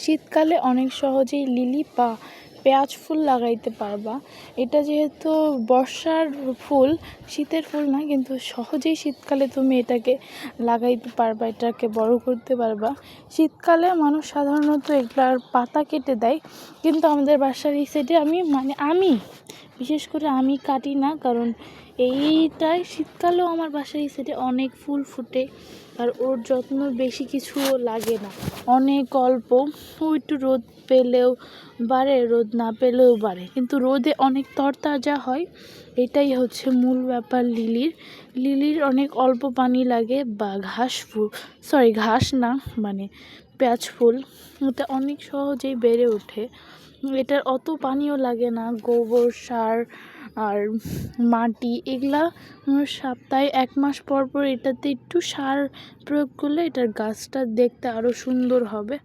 শীতকালে অনেক সহজেই লিলি বা পেঁয়াজ ফুল লাগাইতে পারবা। এটা যেহেতু বর্ষার ফুল, শীতের ফুল না, কিন্তু সহজেই শীতকালে তুমি এটাকে লাগাইতে পারবা, এটাকে বড় করতে পারবা। শীতকালে মানুষ সাধারণত এগুলার পাতা কেটে দেয়, কিন্তু আমাদের বাসার এই সাইডে আমি বিশেষ করে আমি কাটি না, কারণ এইটাই শীতকালেও আমার বাসার এই সাইডে অনেক ফুল ফুটে, আর ওর যত্ন বেশি কিছুও লাগে না, অনেক অল্প। ও একটু রোদ পেলেও বাড়ে, রোদ না পেলেও বাড়ে, কিন্তু রোদে অনেক তরতাজা হয়। এটাই হচ্ছে মূল ব্যাপার লিলির অনেক অল্প পানি লাগে, বা ঘাস না, পেঁয়াজ ফুল, এটা অনেক সহজেই বেড়ে ওঠে। এটার অত পানিও লাগে না, গোবর সার আর মাটি এগুলা সপ্তাহে 1 মাস পর পর এটাতে একটু সার প্রয়োগ করলে এটার গাছটা দেখতে আরও সুন্দর হবে।